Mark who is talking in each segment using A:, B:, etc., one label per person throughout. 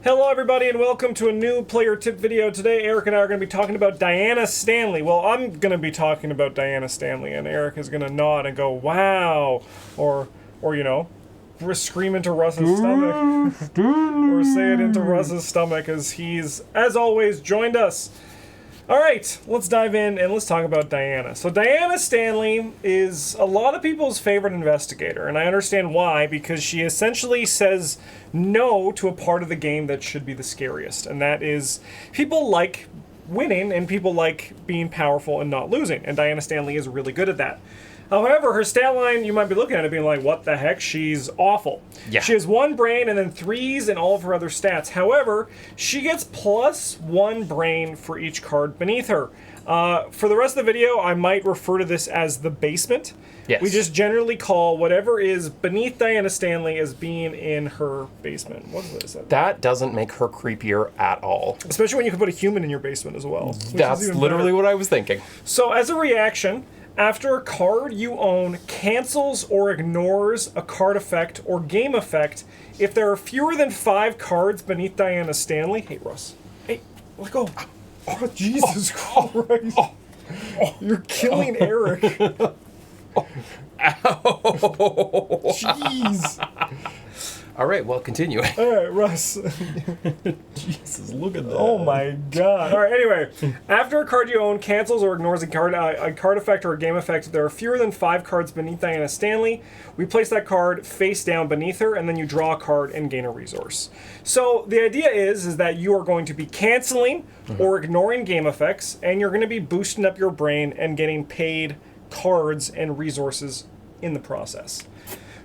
A: Hello everybody and welcome to a new player tip video. Today Eric and I are going to be talking about Diana Stanley. Well, I'm going to be talking about Diana Stanley and Eric is going to nod and go, wow, or you know, scream into Russ's stomach. Or say it into Russ's stomach as he's, as always, joined us. Alright, let's dive in and let's talk about Diana. So Diana Stanley is a lot of people's favorite investigator, and I understand why, because she essentially says no to a part of the game that should be the scariest, and that is people like winning and people like being powerful and not losing, and Diana Stanley is really good at that. However, her stat line, you might be looking at it being like, what the heck? She's awful. Yeah. She has 1 brain and then 3s in all of her other stats. However, she gets +1 brain for each card beneath her. For the rest of the video, I might refer to this as the basement. Yes. We just generally call whatever is beneath Diana Stanley as being in her basement. What is that?
B: That doesn't make her creepier at all.
A: Especially when you can put a human in your basement as well.
B: That's literally what I was thinking.
A: So as a reaction, after a card you own cancels or ignores a card effect or game effect, if there are fewer than 5 cards beneath Diana Stanley... Hey, Russ. Hey, let go. Oh, Jesus Christ. You're killing Eric.
B: Ow.
A: Jeez.
B: All right, well, continue.
A: All right, Russ.
B: Jesus, look at that.
A: Oh my God. All right, anyway. After a card you own cancels or ignores a card effect or a game effect, if there are fewer than 5 cards beneath Diana Stanley, we place that card face down beneath her, and then you draw a card and gain a resource. So the idea is that you are going to be canceling or ignoring game effects, and you're going to be boosting up your brain and getting paid cards and resources in the process.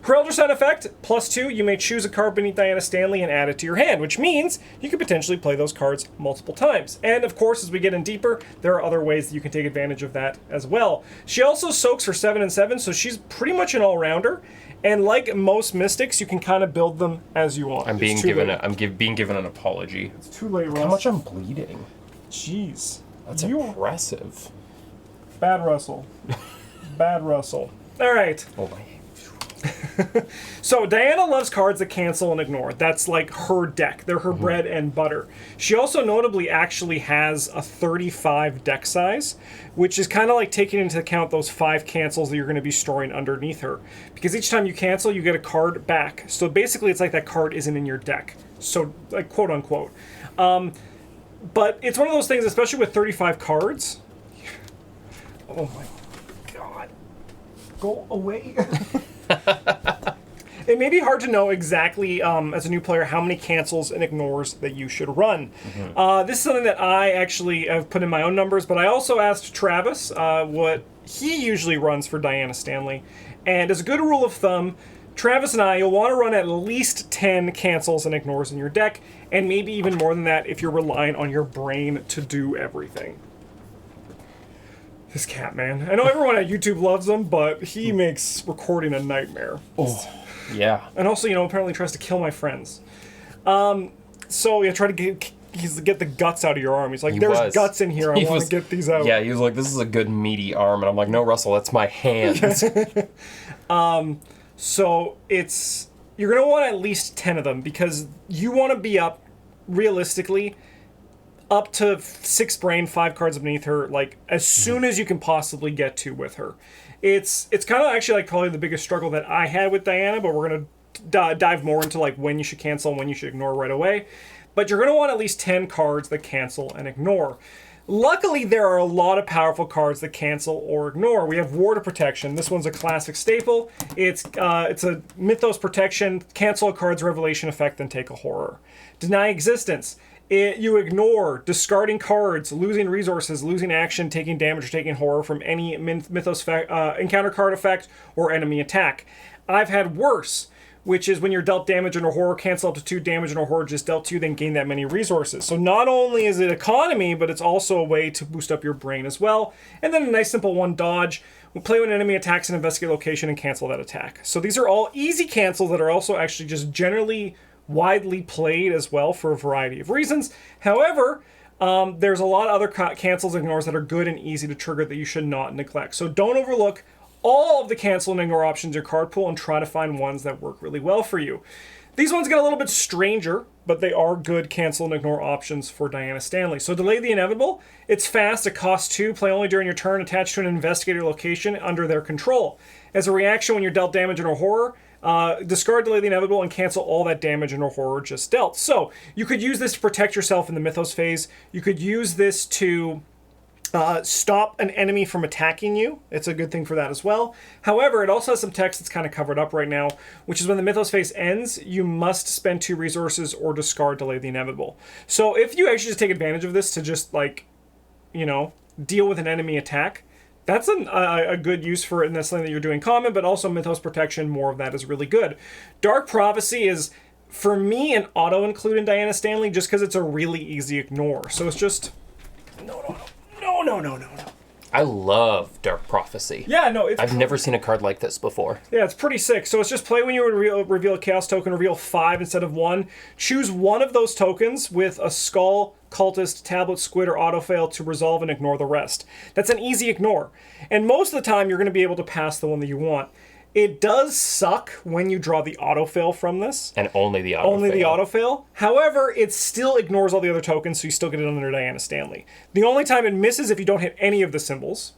A: Her Elder Sign effect, +2, you may choose a card beneath Diana Stanley and add it to your hand, which means you could potentially play those cards multiple times. And of course, as we get in deeper, there are other ways that you can take advantage of that as well. She also soaks for 7 and 7, so she's pretty much an all-rounder. And like most mystics, you can kind of build them as you want.
B: I'm being given an apology.
A: It's too late, Russ.
B: How much I'm bleeding.
A: Jeez.
B: That's impressive.
A: Bad Russell. Bad Russell. All right.
B: Oh my.
A: So Diana loves cards that cancel and ignore. That's like her deck. They're her bread and butter. She also notably actually has a 35 deck size, which is kind of like taking into account those 5 cancels that you're going to be storing underneath her. Because each time you cancel, you get a card back. So basically it's like that card isn't in your deck. So, like, quote unquote. But it's one of those things, especially with 35 cards. Oh my God. Go away. It may be hard to know exactly, as a new player, how many cancels and ignores that you should run. This is something that I actually have put in my own numbers, but I also asked Travis what he usually runs for Diana Stanley. And as a good rule of thumb, Travis and I, you'll want to run at least 10 cancels and ignores in your deck, and maybe even more than that if you're relying on your brain to do everything. This cat, man. I know everyone at YouTube loves him, but he makes recording a nightmare.
B: Oh, yeah.
A: And also, you know, apparently tries to kill my friends. So, yeah, try to get the guts out of your arm. He's like, there's guts in here. I want to get these out.
B: Yeah, he was like, this is a good meaty arm. And I'm like, no, Russell, that's my hands.
A: So, you're going to want at least 10 of them because you want to be up, realistically, up to 6 brain, 5 cards beneath her, like, as soon as you can possibly get to with her. It's kind of actually, like, probably the biggest struggle that I had with Diana, but we're going to dive more into, like, when you should cancel and when you should ignore right away. But you're going to want at least 10 cards that cancel and ignore. Luckily, there are a lot of powerful cards that cancel or ignore. We have Ward of Protection. This one's a classic staple. It's a Mythos Protection, cancel a card's Revelation effect, then take a horror. Deny Existence. You ignore discarding cards, losing resources, losing action, taking damage, or taking horror from any Mythos encounter card effect or enemy attack. I've had worse, which is when you're dealt damage and a horror, cancel up to 2 damage and a horror just dealt 2, then gain that many resources. So not only is it economy, but it's also a way to boost up your brain as well. And then a nice simple one, Dodge. We'll play when an enemy attacks and investigate location and cancel that attack. So these are all easy cancels that are also actually just generally widely played as well for a variety of reasons. However, there's a lot of other cancels and ignores that are good and easy to trigger that you should not neglect. So don't overlook all of the cancel and ignore options in your card pool and try to find ones that work really well for you. These ones get a little bit stranger but they are good cancel and ignore options for Diana Stanley. So Delay the Inevitable, it's fast, it costs 2, play only during your turn, attached to an investigator location under their control. As a reaction when you're dealt damage in a horror, discard Delay the Inevitable and cancel all that damage in a horror just dealt. So you could use this to protect yourself in the Mythos phase. You could use this to stop an enemy from attacking you. It's a good thing for that as well. However, it also has some text that's kind of covered up right now, which is when the Mythos phase ends, you must spend 2 resources or discard Delay the Inevitable. So if you actually just take advantage of this to just, like, you know, deal with an enemy attack, that's a good use for it in this lane that you're doing common, but also Mythos Protection, more of that is really good. Dark Prophecy is, for me, an auto-include in Diana Stanley just because it's a really easy ignore. So it's just... No.
B: I love Dark Prophecy.
A: Yeah, no, it's...
B: I've never seen a card like this before.
A: Yeah, it's pretty sick. So it's just play when you reveal a Chaos token, reveal 5 instead of 1. Choose one of those tokens with a Skull, Cultist, Tablet, Squid, or Autofail to resolve and ignore the rest. That's an easy ignore. And most of the time, you're going to be able to pass the one that you want. It does suck when you draw the autofail from this.
B: And only the autofail.
A: Only the autofail. However, it still ignores all the other tokens, so you still get it under Diana Stanley. The only time it misses if you don't hit any of the symbols.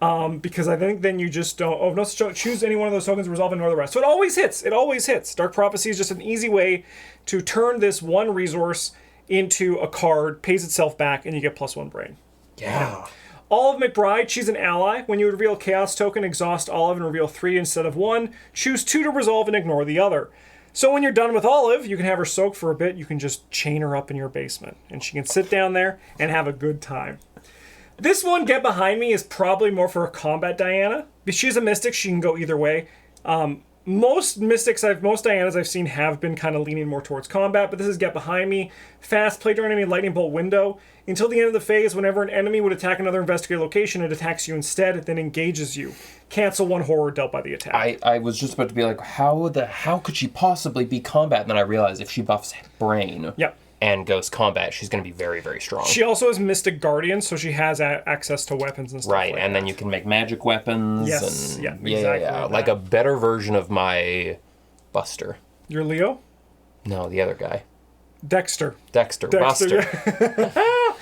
A: Because I think then you just don't... Oh, no, choose any one of those tokens, resolve, and ignore the rest. So it always hits. It always hits. Dark Prophecy is just an easy way to turn this one resource into a card, pays itself back, and you get +1 brain.
B: Yeah.
A: Olive McBride, she's an ally. When you reveal Chaos token, exhaust Olive and reveal 3 instead of 1. Choose 2 to resolve and ignore the other. So when you're done with Olive, you can have her soak for a bit. You can just chain her up in your basement. And she can sit down there and have a good time. This one, Get Behind Me, is probably more for a combat Diana. But she's a Mystic. She can go either way. Most Dianas I've seen have been kind of leaning more towards combat, but this is Get Behind Me. Fast, play during enemy Lightning Bolt window. Until the end of the phase, whenever an enemy would attack another investigator location, it attacks you instead, it then engages you. Cancel 1 horror dealt by the attack.
B: I was just about to be like, how could she possibly be combat? And then I realized if she buffs Brain and goes combat, she's going to be very, very strong.
A: She also has Mystic Guardian, so she has access to weapons and stuff
B: right,
A: like
B: and
A: that.
B: then you can make magic weapons.
A: Yes,
B: and
A: exactly.
B: Yeah. Like a better version of my Buster.
A: You're Leo?
B: No, the other guy.
A: Dexter.
B: Buster.
A: Yeah.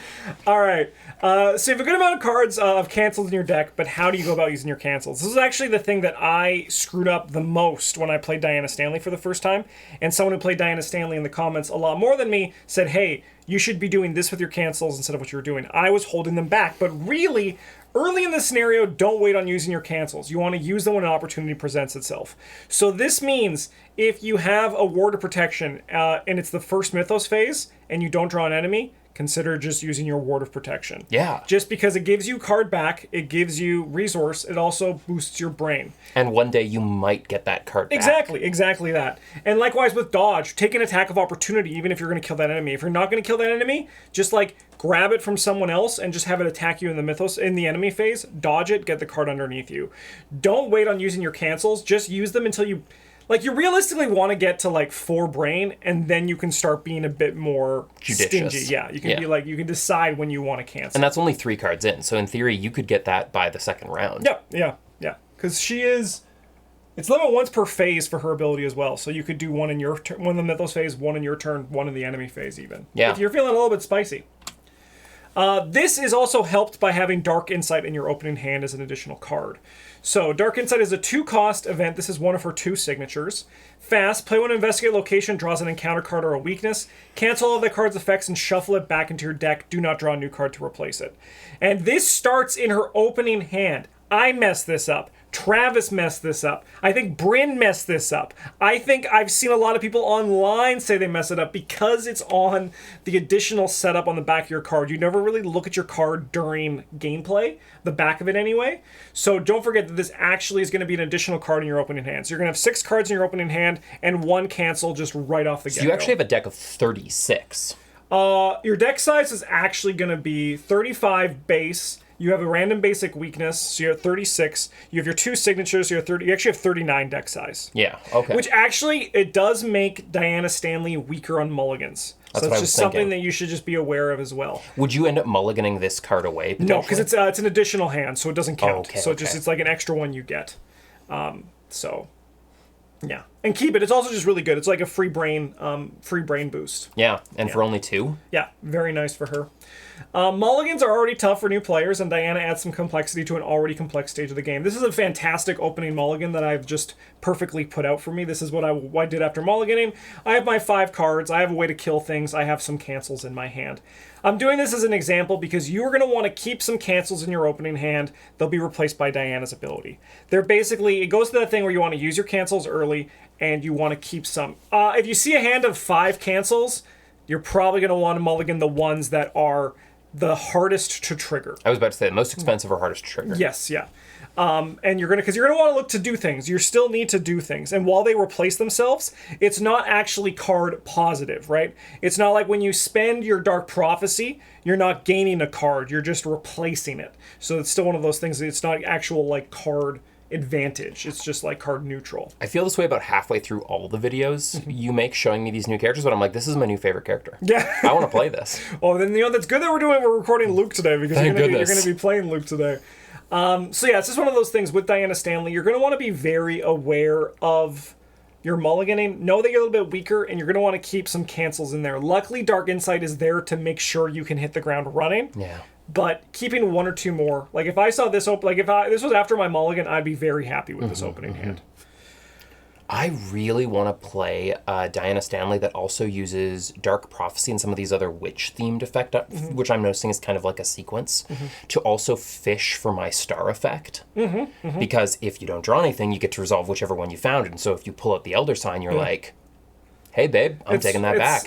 A: All right. So you have a good amount of cards of cancels in your deck, but how do you go about using your cancels? This is actually the thing that I screwed up the most when I played Diana Stanley for the first time. And someone who played Diana Stanley in the comments a lot more than me said, hey, you should be doing this with your cancels instead of what you were doing. I was holding them back, but really, early in the scenario, don't wait on using your cancels. You want to use them when an opportunity presents itself. So this means if you have a Ward of Protection and it's the first Mythos phase and you don't draw an enemy, consider just using your Ward of Protection.
B: Yeah.
A: Just because it gives you card back, it gives you resource, it also boosts your brain.
B: And one day you might get that card back.
A: Exactly that. And likewise with dodge, take an attack of opportunity even if you're going to kill that enemy. If you're not going to kill that enemy, just like grab it from someone else and just have it attack you in the enemy phase, dodge it, get the card underneath you. Don't wait on using your cancels, just use them until you realistically want to get to like 4 brain, and then you can start being a bit more
B: judicious.
A: Stingy. Yeah, you can be like, you can decide when you want to cancel.
B: And that's only 3 cards in, so in theory you could get that by the second round.
A: Yeah. Because it's limit once per phase for her ability as well. So you could do 1 in your turn, 1 in the Mythos phase, 1 in your turn, 1 in the enemy phase even.
B: Yeah.
A: If you're feeling a little bit spicy. This is also helped by having Dark Insight in your opening hand as an additional card. So Dark Insight is a 2-cost event. This is one of her 2 signatures. Fast, play when an investigate location draws an encounter card or a weakness. Cancel all of that card's effects and shuffle it back into your deck. Do not draw a new card to replace it. And this starts in her opening hand. I messed this up. Travis messed this up. I think Bryn messed this up. I think I've seen a lot of people online say they mess it up because it's on the additional setup on the back of your card. You never really look at your card during gameplay, the back of it anyway. So don't forget that this actually is going to be an additional card in your opening hand. So you're going to have 6 cards in your opening hand and 1 cancel just right off the get-go.
B: So you actually have a deck of 36.
A: Your deck size is actually going to be 35 base. You have a random basic weakness, so you're at 36. You have your 2 signatures, you actually have 39 deck size.
B: Yeah, okay.
A: Which actually, it does make Diana Stanley weaker on mulligans.
B: That's
A: so it's just something that you should just be aware of as well.
B: Would you end up mulliganing this card away, potentially?
A: No, because it's an additional hand, so it doesn't count.
B: Okay,
A: so it's like an extra one you get. So, yeah. And keep it. It's also just really good. It's like a free brain boost.
B: Yeah, and for only 2.
A: Yeah, very nice for her. Mulligans are already tough for new players, and Diana adds some complexity to an already complex stage of the game. This is a fantastic opening mulligan that I've just perfectly put out for me. This is what I did after mulliganing. I have my 5 cards. I have a way to kill things. I have some cancels in my hand. I'm doing this as an example because you're going to want to keep some cancels in your opening hand. They'll be replaced by Diana's ability. They're basically, it goes to that thing where you want to use your cancels early, and you want to keep some. If you see a hand of 5 cancels, you're probably going to want to mulligan the ones that are the hardest to trigger.
B: I was about to say the most expensive or hardest to trigger.
A: Yes, yeah. And you're gonna want to look to do things. You still need to do things. And while they replace themselves, it's not actually card positive, right? It's not like when you spend your Dark Prophecy, you're not gaining a card. You're just replacing it. So it's still one of those things. It's not actual like card advantage. It's just like card neutral.
B: I feel this way about halfway through all the videos you make showing me these new characters, but I'm like, this is my new favorite character.
A: Yeah.
B: I want to play this.
A: Oh, then that's good that we're recording Luke today because you're going to be playing Luke today. So yeah, it's just one of those things with Diana Stanley. You're going to want to be very aware of your mulliganing. Know that you're a little bit weaker, and you're going to want to keep some cancels in there. Luckily, Dark Insight is there to make sure you can hit the ground running.
B: Yeah.
A: But keeping 1 or 2 more, like if I saw this open, like if this was after my mulligan, I'd be very happy with this opening hand.
B: I really want to play Diana Stanley that also uses Dark Prophecy and some of these other witch-themed effect, which I'm noticing is kind of like a sequence, to also fish for my star effect. Because if you don't draw anything, you get to resolve whichever one you found. And so if you pull out the Elder Sign, you're like, hey, babe, I'm taking that back.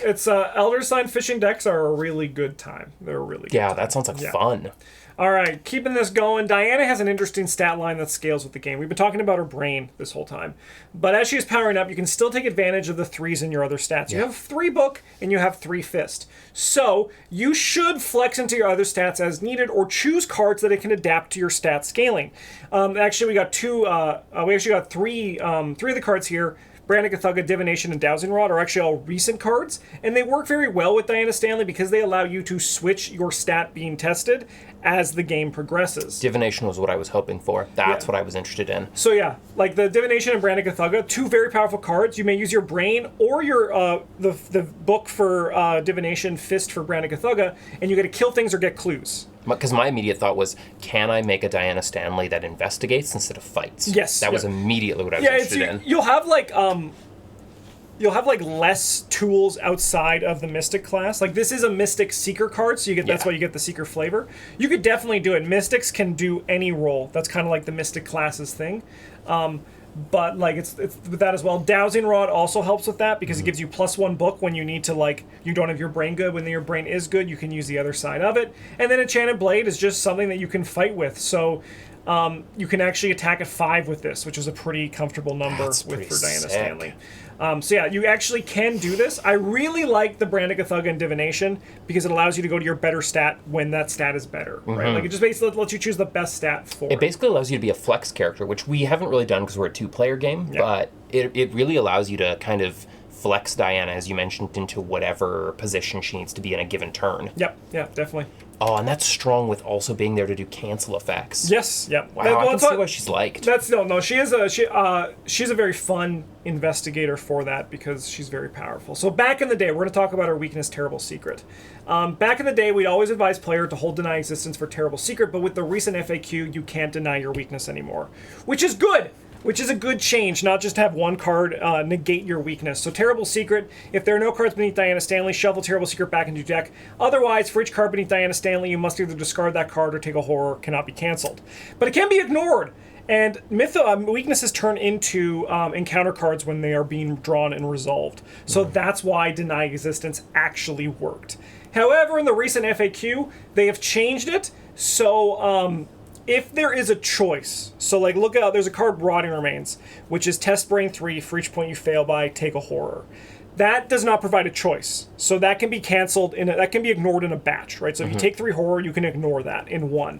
A: Elder Sign fishing decks are a really good time. They're a really good time.
B: That sounds like fun.
A: All right, keeping this going, Diana has an interesting stat line that scales with the game. We've been talking about her brain this whole time. But as she is powering up, you can still take advantage of the 3s in your other stats. You have 3 book, and you have 3 fist. So you should flex into your other stats as needed, or choose cards that it can adapt to your stat scaling. Actually, we got 3 of the cards here. Brandica Thugga, Divination, and Dowsing Rod are actually all recent cards, and they work very well with Diana Stanley because they allow you to switch your stat being tested as the game progresses.
B: Divination was what I was hoping for. That's what I was interested in.
A: So yeah, like the Divination and Brandica Thugga, 2 very powerful cards. You may use your brain or your the book for Divination, Fist for Brandica Thugga, and you get to kill things or get clues.
B: Because my immediate thought was, can I make a Diana Stanley that investigates instead of fights?
A: Yes.
B: That was immediately what I was interested in.
A: You'll have like less tools outside of the Mystic class. Like this is a Mystic Seeker card, so that's why you get the Seeker flavor. You could definitely do it. Mystics can do any role. That's kind of like the Mystic class's thing. But like it's with that as well. Dowsing Rod also helps with that because it gives you +1 book when you need to, like, you don't have your brain good. When your brain is good, you can use the other side of it. And then Enchanted Blade is just something that you can fight with. So you can actually attack at 5 with this, which is a pretty comfortable number for Diana Stanley. So yeah, you actually can do this. I really like the Brandica Thugga and Divination because it allows you to go to your better stat when that stat is better, right? Like it just basically lets you choose the best stat for
B: it. Basically allows you to be a flex character, which we haven't really done because we're a 2-player game, but it really allows you to kind of flex Diana, as you mentioned, into whatever position she needs to be in a given turn.
A: Yep, yeah, definitely.
B: Oh, and that's strong with also being there to do cancel effects.
A: Yes, yep.
B: Wow, I can see why she's liked.
A: She's a very fun investigator for that because she's very powerful. So back in the day, we're going to talk about her weakness, Terrible Secret. Back in the day, we'd always advise player to hold deny existence for Terrible Secret, but with the recent FAQ, you can't deny your weakness anymore, which is good. Which is a good change, not just have one card negate your weakness. So Terrible Secret, if there are no cards beneath Diana Stanley, shuffle Terrible Secret back into your deck. Otherwise, for each card beneath Diana Stanley, you must either discard that card or take a horror, cannot be cancelled. But it can be ignored. And weaknesses turn into encounter cards when they are being drawn and resolved. So that's why Deny Existence actually worked. However, in the recent FAQ, they have changed it. So if there is a choice, so like look out, there's a card, Rotting Remains, which is test brain 3, for each point you fail by, take a horror. That does not provide a choice. So that can be canceled, that can be ignored in a batch, right? So if you take 3 horror, you can ignore that in one.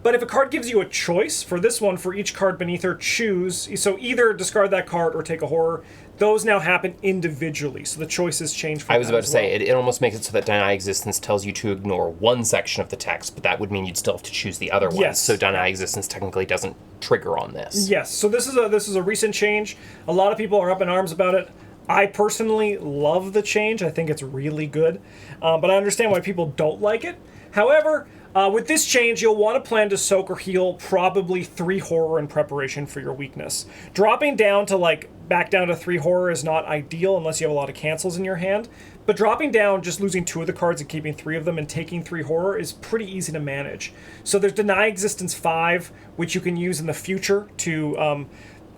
A: But if a card gives you a choice, for this one, for each card beneath her, choose, so either discard that card or take a horror, those now happen individually. So the choices change.
B: I was about to say, it almost makes it so that Deny Existence tells you to ignore one section of the text, but that would mean you'd still have to choose the other one.
A: Yes.
B: So Deny Existence technically doesn't trigger on this.
A: Yes, so this is a recent change. A lot of people are up in arms about it. I personally love the change. I think it's really good, but I understand why people don't like it. However, with this change, you'll want to plan to soak or heal probably 3 horror in preparation for your weakness. Dropping down to back down to 3 horror is not ideal unless you have a lot of cancels in your hand. But dropping down, just losing 2 of the cards and keeping 3 of them and taking 3 horror is pretty easy to manage. So there's Deny Existence 5, which you can use in the future to,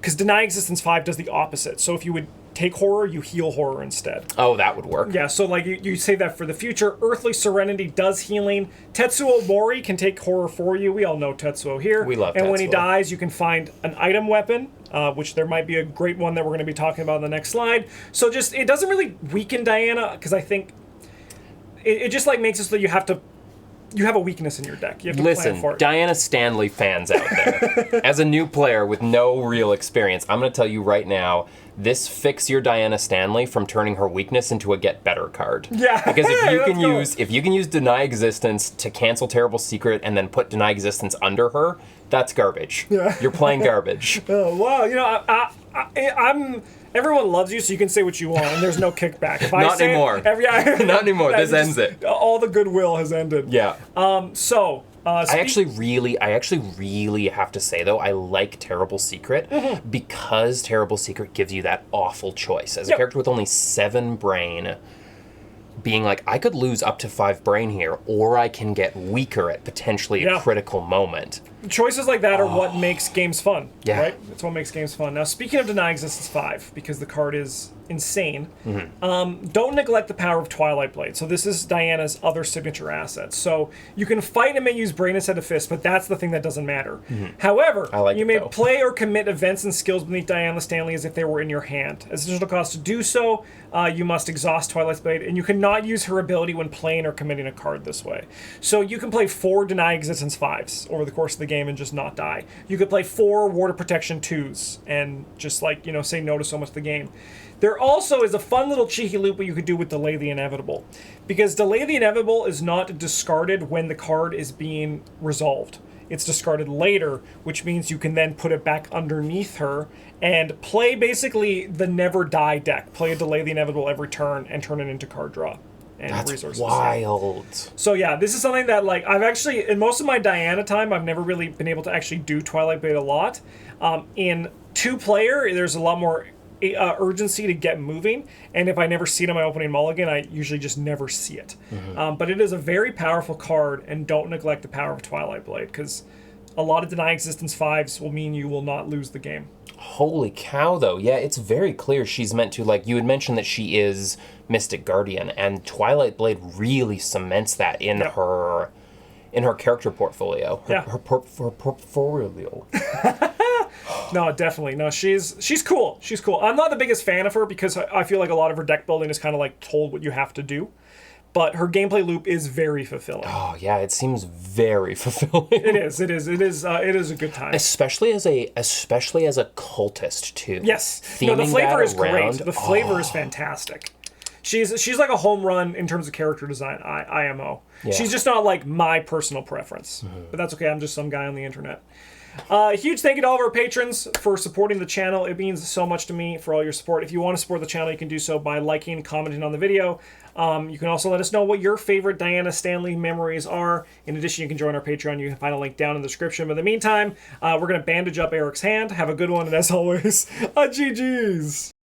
A: because Deny Existence 5 does the opposite. So if you would take horror, you heal horror instead.
B: Oh, that would work.
A: Yeah, so you save that for the future. Earthly Serenity does healing. Tetsuo Mori can take horror for you. We all know Tetsuo here.
B: We love
A: And when he
B: Tetsuo.
A: dies, you can find an item weapon, which there might be a great one that we're going to be talking about in the next slide. So it doesn't really weaken Diana, because I think it just makes it so that you have a weakness in your deck. You have to plan for it.
B: Diana Stanley fans out there, as a new player with no real experience, I'm going to tell you right now, this fix your Diana Stanley from turning her weakness into a get better card.
A: Yeah.
B: Because
A: Let's
B: if you can use Deny Existence to cancel Terrible Secret and then put Deny Existence under her, that's garbage.
A: Yeah.
B: You're playing garbage.
A: Oh, wow. I'm... Everyone loves you, so you can say what you want, and there's no kickback. If I
B: Not
A: say
B: anymore. Not anymore. This ends it.
A: All the goodwill has ended.
B: Yeah.
A: I
B: I actually really have to say though, I like Terrible Secret because Terrible Secret gives you that awful choice. As a character with only 7 brain, being I could lose up to 5 brain here, or I can get weaker at potentially a critical moment.
A: Choices like that are what makes games fun.
B: Yeah.
A: Right? That's what makes games fun. Now, speaking of Deny Existence 5, because the card is insane, don't neglect the power of Twilight Blade. So this is Diana's other signature asset. So you can fight and may use brain instead of fist, but that's the thing that doesn't matter. However, you may play or commit events and skills beneath Diana Stanley as if they were in your hand. As additional cost to do so, you must exhaust Twilight Blade, and you cannot use her ability when playing or committing a card this way. So you can play 4 Deny Existence 5s over the course of the game and just not die. You could play 4 Ward of Protection 2s and just say no to so much of the game. There also is a fun little cheeky loop what you could do with Delay the Inevitable. Because Delay the Inevitable is not discarded when the card is being resolved. It's discarded later, which means you can then put it back underneath her and play basically the Never Die deck. Play a Delay the Inevitable every turn and turn it into card draw. And
B: That's
A: resources.
B: wild.
A: So yeah, this is something that I've actually, in most of my Diana time, I've never really been able to actually do Twilight Blade a lot. In 2-player, there's a lot more urgency to get moving, and if I never see it on my opening mulligan, I usually just never see it. But it is a very powerful card, and don't neglect the power of Twilight Blade, because a lot of Deny Existence 5s will mean you will not lose the game.
B: Holy cow, though. Yeah, it's very clear she's meant to, you had mentioned that she is Mystic Guardian, and Twilight Blade really cements that in her character portfolio. Her portfolio.
A: No, definitely. No, she's cool. She's cool. I'm not the biggest fan of her because I feel like a lot of her deck building is kind of told what you have to do. But her gameplay loop is very fulfilling.
B: Oh yeah, it seems very fulfilling.
A: It is a good time.
B: Especially as a cultist too.
A: Yes. No, the flavor is
B: around.
A: great. The flavor is fantastic. She's like a home run in terms of character design. IMO. Yeah. She's just not my personal preference. But that's okay. I'm just some guy on the internet. Huge thank you to all of our patrons for supporting the channel. It means so much to me for all your support. If you want to support the channel, you can do so by liking, commenting on the video. You can also let us know what your favorite Diana Stanley memories are. In addition, you can join our Patreon. You can find a link down in the description. But in the meantime, we're going to bandage up Eric's hand. Have a good one, and as always, GG's.